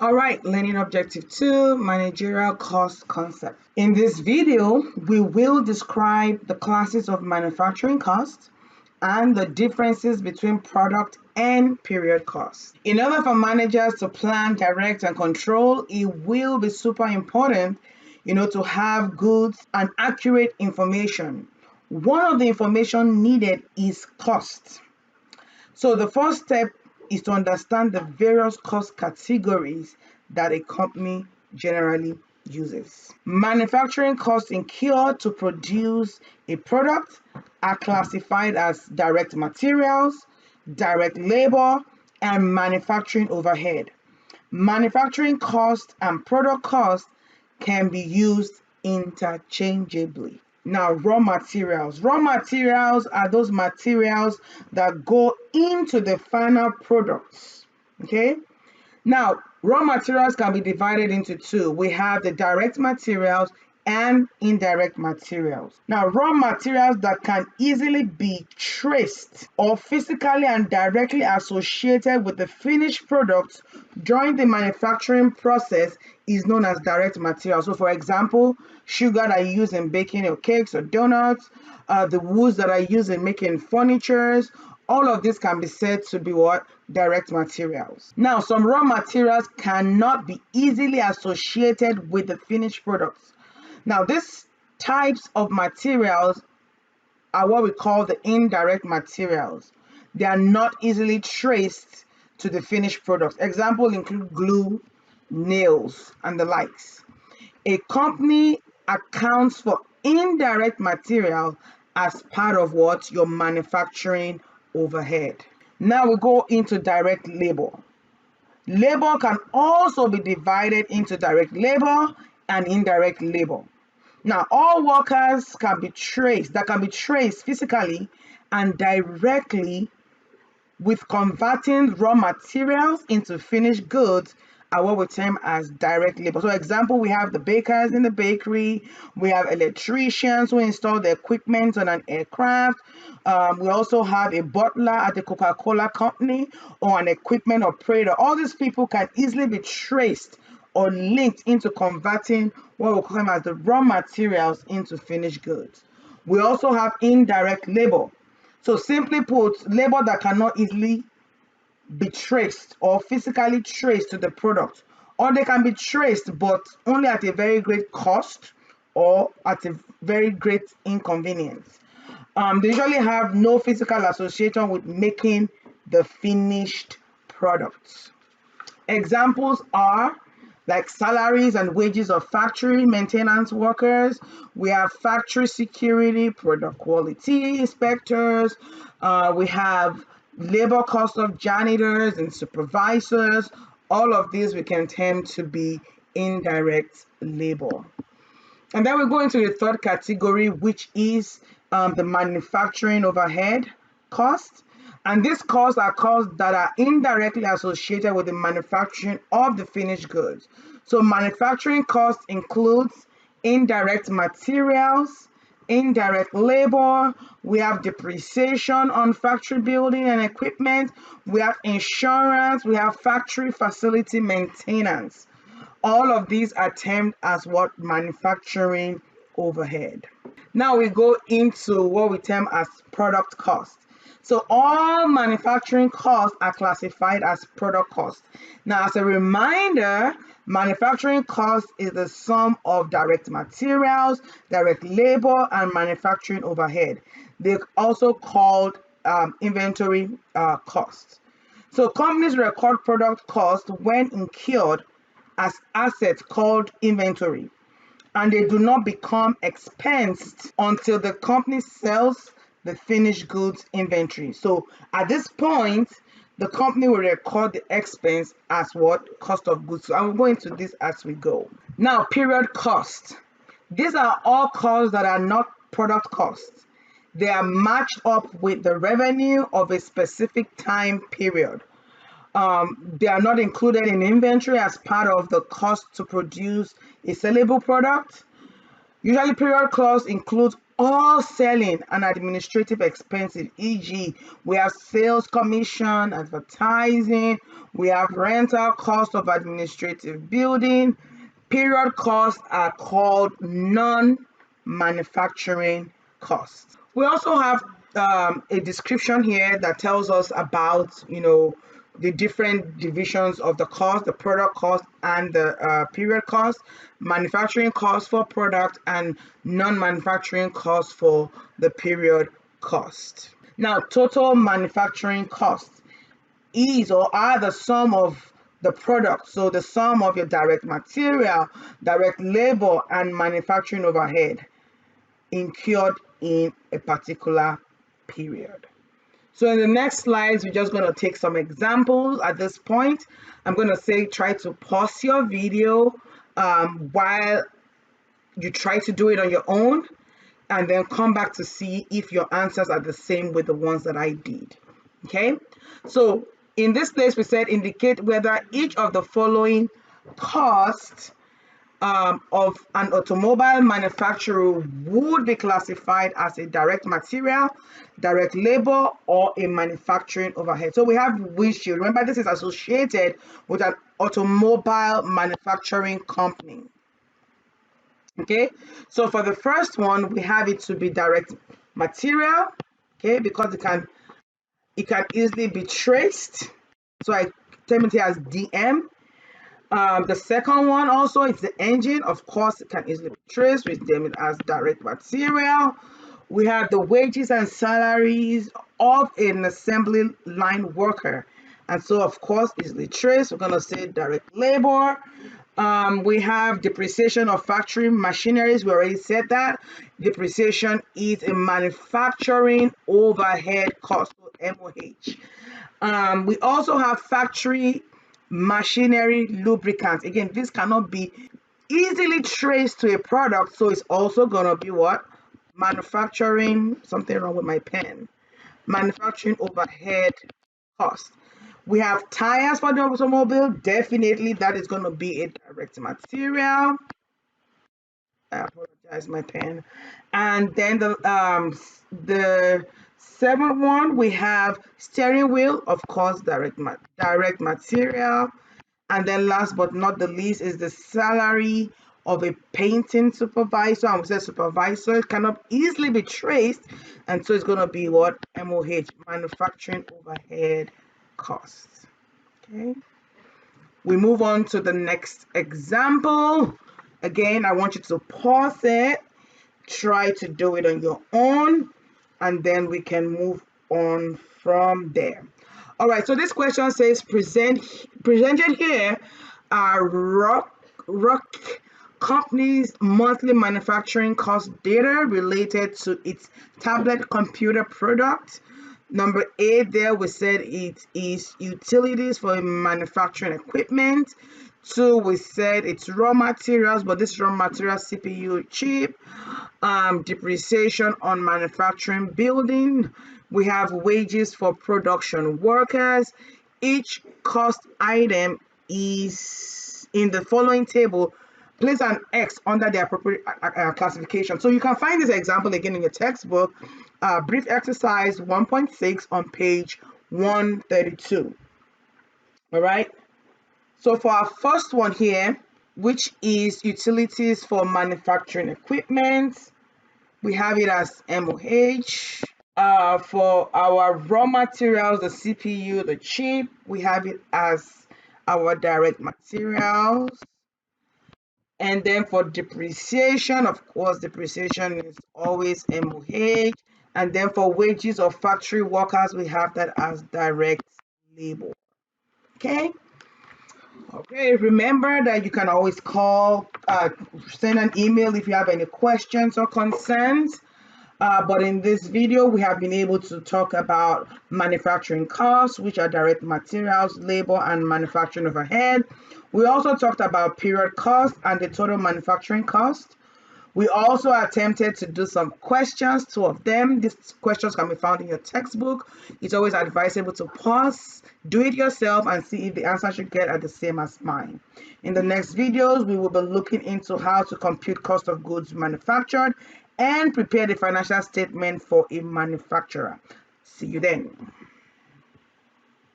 All right, learning objective 2, managerial cost concept. In this video, we will describe the classes of manufacturing costs and the differences between product and period costs. In order for managers to plan, direct, and control, it will be super important, to have good and accurate information. One of the information needed is cost. So the first step is to understand the various cost categories that a company generally uses. Manufacturing costs incurred to produce a product are classified as direct materials, direct labor, and manufacturing overhead. Manufacturing costs and product costs can be used interchangeably. Now, raw materials. Raw materials are those materials that go into the final products. Okay. Now, raw materials can be divided into two. We have the direct materials and indirect materials. Now, raw materials that can easily be traced or physically and directly associated with the finished product during the manufacturing process is known as direct materials. So, for example, sugar that I use in baking your cakes or donuts, the woods that I use in making furnitures, all of this can be said to be what? Direct materials. Now, some raw materials cannot be easily associated with the finished products. Now, these types of materials are what we call the indirect materials. They are not easily traced to the finished products. Examples include glue, nails, and the likes. A company accounts for indirect material as part of what? Your manufacturing overhead. Now we go into direct labor. Labor can also be divided into direct labor and indirect labor. Now, all workers can be traced physically and directly with converting raw materials into finished goods are what we term as direct labor. So example, we have the bakers in the bakery, we have electricians who install the equipment on an aircraft, we also have a butler at the Coca-Cola company or an equipment operator. All these people can easily be traced or linked into converting what we call them as the raw materials into finished goods. We also have indirect labor. So simply put, labor that cannot easily be traced or physically traced to the product, or they can be traced but only at a very great cost or at a very great inconvenience. They usually have no physical association with making the finished products. Examples are like salaries and wages of factory maintenance workers. We have factory security, product quality inspectors. We have labor cost of janitors and supervisors. All of these we can term to be indirect labor. And then we go into the third category, which is the manufacturing overhead cost. And these costs are costs that are indirectly associated with the manufacturing of the finished goods. So manufacturing costs includes indirect materials, indirect labor, we have depreciation on factory building and equipment, we have insurance, we have factory facility maintenance. All of these are termed as what? Manufacturing overhead. Now we go into what we term as product cost. So all manufacturing costs are classified as product cost. Now, as a reminder, manufacturing cost is the sum of direct materials, direct labor, and manufacturing overhead. They're also called inventory costs. So companies record product cost when incurred as assets called inventory, and they do not become expensed until the company sells the finished goods inventory. So at this point, the company will record the expense as what? Cost of goods. So I will go into this as we go. Now, period costs. These are all costs that are not product costs. They are matched up with the revenue of a specific time period. They are not included in inventory as part of the cost to produce a sellable product. Usually, period costs include all selling and administrative expenses, e.g., we have sales commission, advertising, we have rental cost of administrative building. Period costs are called non-manufacturing costs. We also have a description here that tells us about, the different divisions of the cost, the product cost and the period cost, manufacturing cost for product and non-manufacturing cost for the period cost. Now, total manufacturing costs is or are the sum of the product. So the sum of your direct material, direct labor, and manufacturing overhead incurred in a particular period. So in the next slides, we're just going to take some examples. At this point, I'm going to say try to pause your video while you try to do it on your own, and then come back to see if your answers are the same with the ones that I did. Okay, so in this place, we said indicate whether each of the following costs of an automobile manufacturer would be classified as a direct material, direct labor, or a manufacturing overhead. So we have windshield. Remember, this is associated with an automobile manufacturing company. Okay, so for the first one, we have it to be direct material, okay, because it can easily be traced. So I term it here as DM. The second one also is the engine. Of course, it can easily be traced. We term it as direct material. We have the wages and salaries of an assembly line worker. And so, of course, easily traced. We're going to say direct labor. We have depreciation of factory machineries. We already said that. Depreciation is a manufacturing overhead cost, MOH. We also have factory machinery lubricants. Again, this cannot be easily traced to a product, so it's also going to be what? Manufacturing, something wrong with my pen. Manufacturing overhead cost. We have tires for the automobile. Definitely that is going to be a direct material. I apologize, my pen. And then the seventh one, we have steering wheel, of course, direct material. And then last but not the least is the salary of a painting supervisor. And we said supervisor cannot easily be traced, and so it's going to be what? MOH, manufacturing overhead costs. Okay, we move on to the next example. Again, I want you to pause it, try to do it on your own, and then we can move on from there. All right, so this question says presented here are Rock Company's monthly manufacturing cost data related to its tablet computer product. Number 8 there, we said it is utilities for manufacturing equipment. 2, we said it's raw materials, but this raw material CPU chip. Depreciation on manufacturing building. We have wages for production workers. Each cost item is in the following table. Place an X under the appropriate classification. So you can find this example again in your textbook, brief exercise 1.6 on page 132. All right. So for our first one here, which is utilities for manufacturing equipment, we have it as MOH. For our raw materials, the CPU, the chip, we have it as our direct materials. And then for depreciation, of course, depreciation is always MOH. And then for wages of factory workers, we have that as direct labor. Okay. Okay, remember that you can always call, send an email if you have any questions or concerns. But in this video, we have been able to talk about manufacturing costs, which are direct materials, labor, and manufacturing overhead. We also talked about period cost and the total manufacturing cost. We also attempted to do some questions, 2 of them. These questions can be found in your textbook. It's always advisable to pause, do it yourself, and see if the answers you get are the same as mine. In the next videos, we will be looking into how to compute cost of goods manufactured and prepare the financial statement for a manufacturer. See you then.